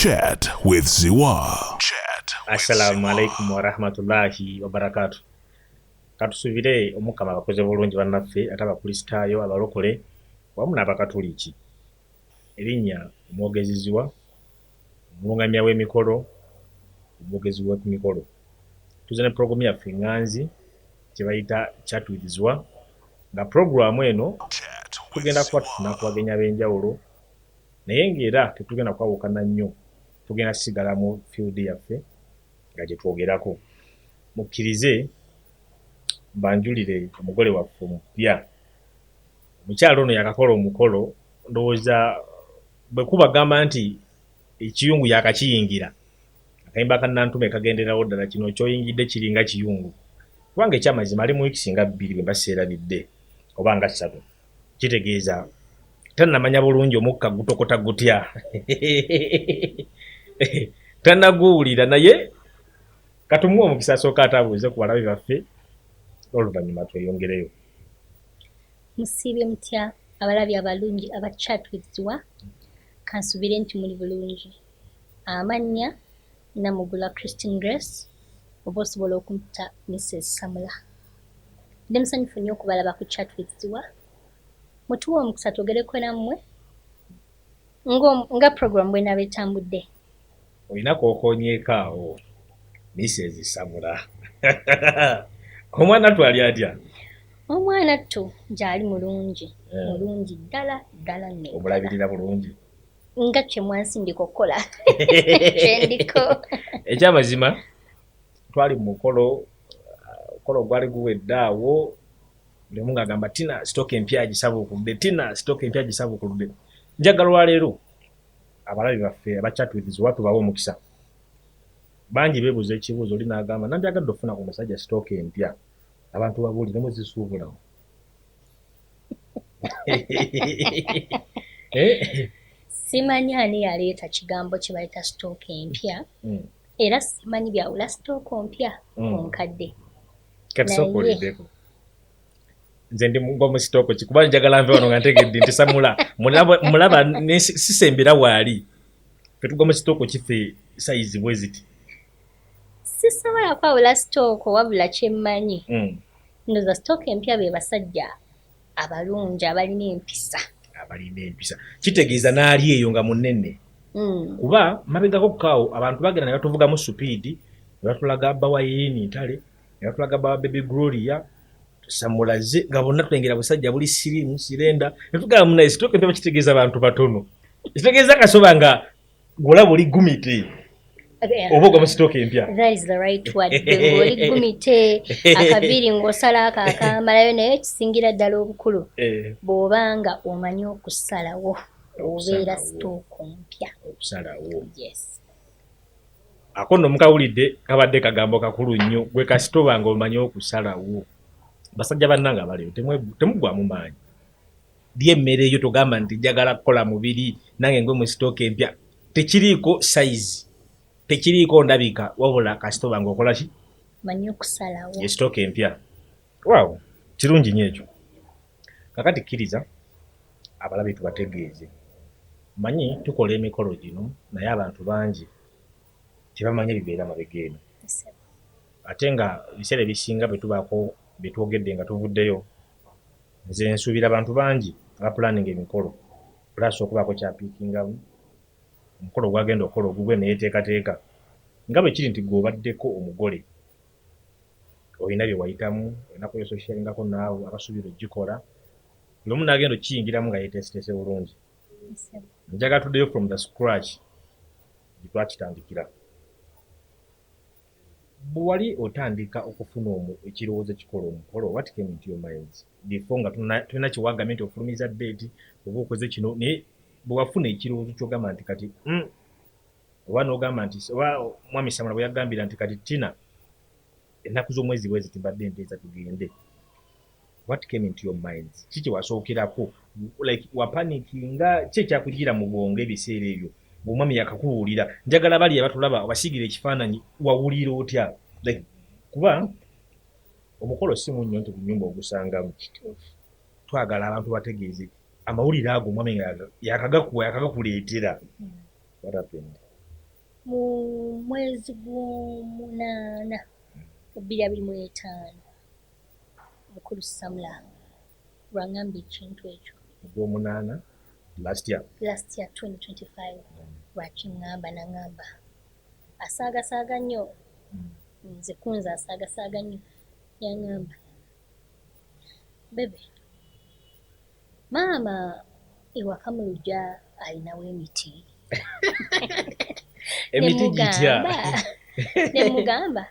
Chat with Ziwa. Assalamu alaikum wa rahmatullahi wa barakatuh. Katusubire omukama abakoze bulungi bannaffe ate abakristaayo abalokole wamu n'abakatoliki. Erinnya omwogezi Ziwa, omulungamya w'emikolo, omwogezi w'emikolo. Tuze ne programu yaffe Nganzi kye bayita Chat with Ziwa. Nga programu eno tugenda kuba tufuna ku bagenyi ab'enjawulo naye ng'era tetugenda kwawukana nnyo. Tugenda sigala mu field yaffe nga gye twogerako. Mukkirize banjulire omugole waffe omupya. Omukyalo ono yakakola omukolo, ndowooza bwe kubagamba nti ekiyungu yakakiyingira. Akayimba ka Nantume kagenderawo ddala kino ky'oyingidde kiringa kiyungu. Kubanga ekyamazima ali mu wiiki nga 2 bwe mba seerabidde oba nga 3. Kitegeeza tannamanya bulungi omukka gutokota gutya. Tannaguwulira naye katumuwe omukisa asooka atabuuze ku balabe baffe oluvannyuma tweyongereyo. Musiibye mutya abalabi abalungi aba Chat with Ziwa, kansubire nti muli bulungi. Amannya Namugula Christine Grace, oba osobola okumputa Mrs. Samula. Ndi musanyufu nnyo okubalaba ku Chat with Ziwa. Mutuwe omukisa twogereko nammwe nga program bw'enaaba etambudde. Olina kookonyeeko awo Mrs. Samula. Omwana twali atya? Omwana ttu gy'ali mulungi, mulungi ddala nnyo. Omulabirira bulungi. Nga kye mwansindika okukola kye ndiko. Ekyamazima twali mu mukolo gwali guwedde awo, buli omu ng'agamba Tina sitooka empya gisabuukuludde, Tina sitooka empya gisabuukuludde. Njagala olwaleero abalabi baffe aba Chat with Ziwa tubawe omukisa. Bangi beebuuza ekibuuzo oli n'agamba nandyagadde ofuna ku musajja sitooka empya abantu babuulire muzisuubulawo. Simanyi ani yaleeta kigambo kye bayita sitooka empya, era simanyi byawula sitooka mpya onkadde. Katusookoleddeko. Nze ndi mu sitooko ki kuba njagala nve wano nga ntegedde nti Samula mulaba sisembera waali. Ffe tugwa mu sitooko kiffe sayizi bwe ziti. Sisobola kwawula sitooko wabula kyemmanyi. Ndowooza sitooka empya be basajja abalungi abalina empisa. Kitegeeza n'ali eyo nga munene. Kuba mabegako kukaawo abantu bagenda ne batuvugamu supiidi, ne batulaga Bawayini Ntale, ne batulaga Bawa Baby Gloria, Samulaze nga bonna tulengera busajja buli sirimu sirenda. Ne tugamba munaye sitooka empya bakitegeeza abantu batono. Kitegeeza kasoba nga gola buli gumite. Oba ogwa mu sitooka empya. That is the right word. Oli gumite akabiri ng'osala akamalayo naye kisingira ddala obukulu. Bw'obanga omanyi okusalawo obeera sitooka empya. Okusalawo. Yes. Ako nno mukawulidde kabadde kagambo kakulu nnyo gwe kasitoba nga omanyi okusalawo. Basajja bannanga baleyo temugwamu maanyi. Dye emmere eyo togamba nti njagala kukola mubiri nange ngwe mu sitooka empya. Tekiriiko sayizi. Tekiriiko ndabika wabula kasitoba ng'okola ki? Manyi okusalawo. Ye sitooka empya. Waaw, kirungi nnyo ekyo. Kakati kkiriza abalabi tubategeeze. Manyi tukola emikolo gino naye abantu bangi tebamanyi bibeera mabega eno. Ate nga ebiseera ebisinga bwe tubaako bye twogedde nga tuvuddeyo, nze nsuubira abantu bangi abapulaninga emikolo plus okubaako kyapiikingamu. Omukolo gwagenda okukola ogugwe neyeteekateeka. Nga bwe kiri nti gw'obaddeko omugole olina bye wayitamu, olina kwesosiyalingako naawe abasuubira ogikola. Buli omu n'agenda okiyingiramu nga yeeteeseteese bulungi. Njagala tuddeyo from the scratch gye twakitandikira. Bwe wali otandika okufuna ekirowoozo ekikola omukolo, what came into your minds? Before nga tulina kiwagambye nti ofulumiza date oba okoze kino, naye bwe wafuna ekirowoozo ky'ogamba nti kati oba n'ogamba nti oba Mwami Samula bwe yagambira nti kati Tina ennaku z'omwezi bwe ziti mbadde nteeza tugende. What came into your minds? Kiki wasookerako? Like wapanikinga, ki ekyakugira mu bwongo ebiseera ebyo? Bw'omwami yakakuwulira. Njagala bali abatulaba obasigira ekifaananyi wawulira otya? Like kuba omukolo si munnyo nti ku nnyumba ogusangamu. Twagala abantu bategeeze amawulire ago omwami yakagakuleetera. What happened? mu mwezi gw'omunaana 2025 mukulu Samla lwangamba ekintu ekyo gw'omunaana last year 2025 lwakiŋŋamba naŋŋamba asaagasaaga nnyo nze kunze asaagasaaga nnyo yaŋŋamba bebe maama ewaka mu luggya alinawo emiti emiti gitya nemugamba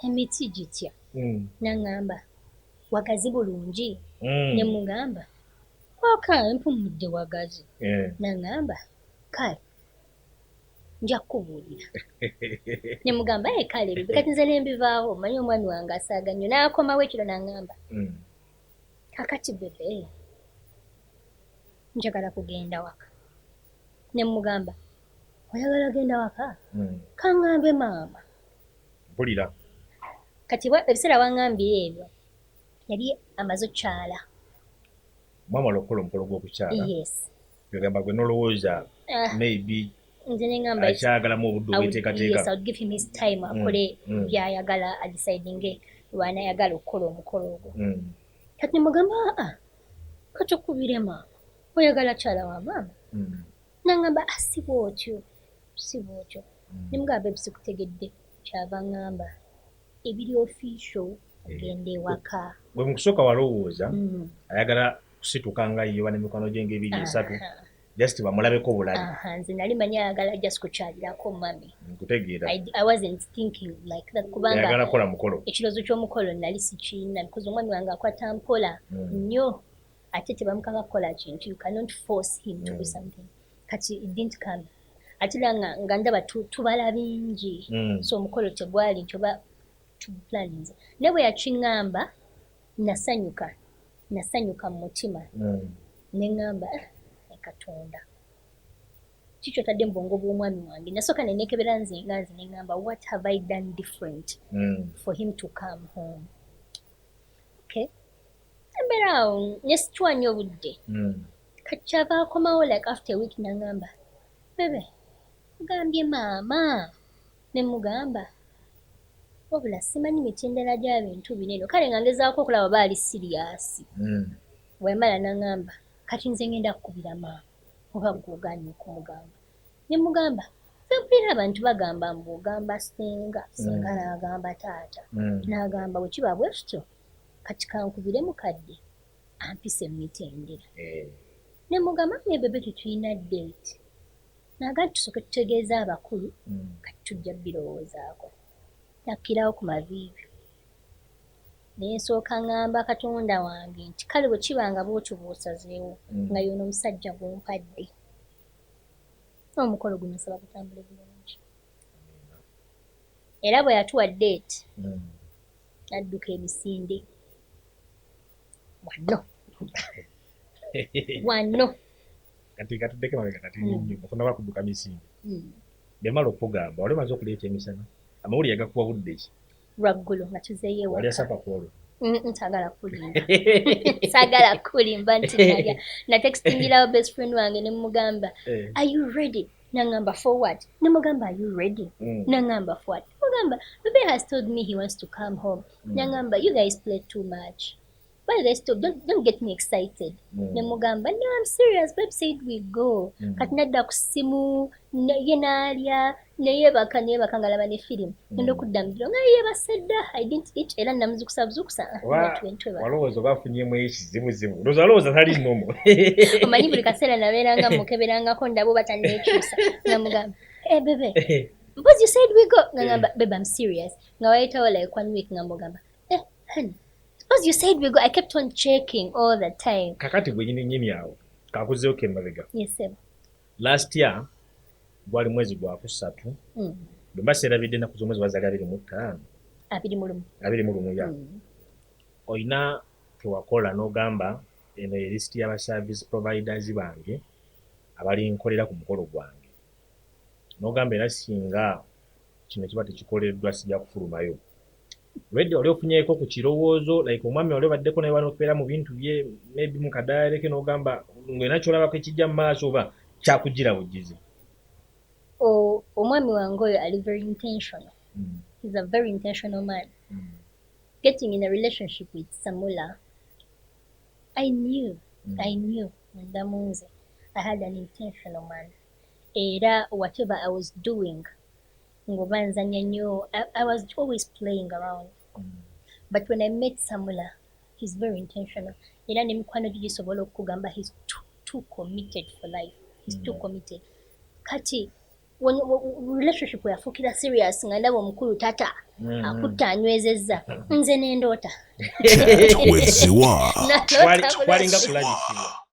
emiti gitya naŋŋamba wagazi bulungi nemugamba oka empumudde wagazi naŋŋamba kale nja kubuulira nemugamba kale ebyo kati nze nembivaawo manyi omwami wange asaaga nnyo n'akomawo ekiro naŋŋamba kakati bebe njagala kugenda waka nemugamba oyagala genda waka kaŋŋambe maama mpulira kati ebiseera waŋŋambye ebyo yali amaze okukyala mwamala okukola omukolo gw'okukyala yes yagamba gwe nolowooza maybe nze neŋŋamba akyagalamu obudde obweteekateeka yes I would give him his time akole byayagala adecidinge lwanayagala okukola omukolo ogwo kati nemugamba kati okubire maama oyagala kyala wa maama naŋŋamba si bwotyo nemugamba ebisikutegedde kyava ŋŋamba ebiri official ogenda ewaka bwe mukusooka walowooza ayagala kusituka nga yewa n'emikono gye ng'ebiri esatu just bamulabeko bulabi nze nali manyi ayagala just kukyalirako mami nkutegeera I wasn't thinking like that kubanga ayagala kukola mukolo ekirowoozo ky'omukolo nali sikirina because omwami wange akwata mpola nnyo ate tebamukanga kukola kintu you cannot force him to do something kati it didn't come ate nga ndaba tubala bingi so omukolo tegwali nti oba tuplaninze naye bwe yakiŋŋamba nasanyuka mu mutima neŋŋamba Katonda kiki otadde mu bwongo bw'omwami wange nasooka nenekebera nze neŋŋamba what have I done different for him to come home okay embeera awo nesitwanya obudde kati kyava akomawo like after a week naŋŋamba bebe mugambye maama nemugamba wabula simanyi mitendera gy'abintu bineno kale nga ngezaako okulaba baali siriyasi wemala naŋŋamba kati nze ngenda kukubira maama oba gw'ogaanye okumugamba nemugamba mpulira abantu bagamba mbu ogamba senga n'agamba taata n'agamba bwe kiba bwe kityo kati kankubire mukadde ampise mu mitendera nemugamba naye bebe tetulina date naga tusooke tutegeeza abakulu kati tujja birowoozaako nakkirawo ku maviivi naye nsooka ŋŋamba Katonda wange nti kale bwe kibanga bwotyo bw'osazeewo nga y'ono omusajja gw'ompadde omukolo guno nsaba gutambule bulungi era bwe yatuwa date adduka emisinde wano kati katuddeko mabega kati nnyo okunda bakudduka misinde byamala okugamba wali omaze okuleeta emisana amawulire yagakuwa budde ki lwaggulu nga tuzeeyo wali asapa kwolwo saagala kulimba nti nalya natextingirawo best friend wange nemugamba are you ready naŋŋamba for what nemugamba are you ready naŋŋamba for what nemugamba baby has told me he wants to come home naŋŋamba you guys play too much why you guys stop don't get me excited nemugamba no I'm serious babe said we go kati nadda ku simu ye naalya neyebaka nga laba ne firimu ngenda okudda mudiro nga yebasedda I didn't eat era namuzukusabuzukusa walowooza oba afunyemu ekizibuzibu olowooza tali nnomo omanyi buli kaseera nabeeranga mukeberangako ndaba oba tanneekyusa namugamba bebe because you said we go ngamba babe I'm serious nga wayitawo like 1 week ngambogamba honey because you said we go I kept on checking all the time kakati bwe nyini awo kakuzeewo kemabega yes sir last year gwali mwezi gwa kusatu bwe mbaserabidde ennaku z'omwezi wazaali 21 ya olina tewakola n'ogamba eno ye lisiti y'aba service providers bange abali nkolera ku mukolo gwange n'ogamba era singa kino kiba tekikoleddwa sijja kufulumayo wedde oli ofunyeeko ku kirowoozo like omwami oli obaddeko naye wanokubeera mu bintu bye maybe mu kadayaleke n'ogamba ng'olina kyolabako ekijja mu maaso oba kyakugira bugizi omwami wange oyo ali very intentional. He's a very intentional man. Getting in a relationship with Samula, I knew Ndamunze, I had an intentional man. Era whatever I was doing, I was always playing around. But when I met Samula, he's very intentional. Era nemikwano gisobola okugamba he's too committed for life. He's too committed. Kati when relationship yafukira serious nga ndaba omukulu tata akutta anywezezza nze n'endoota with Ziwa. Walinga kulabikibwa.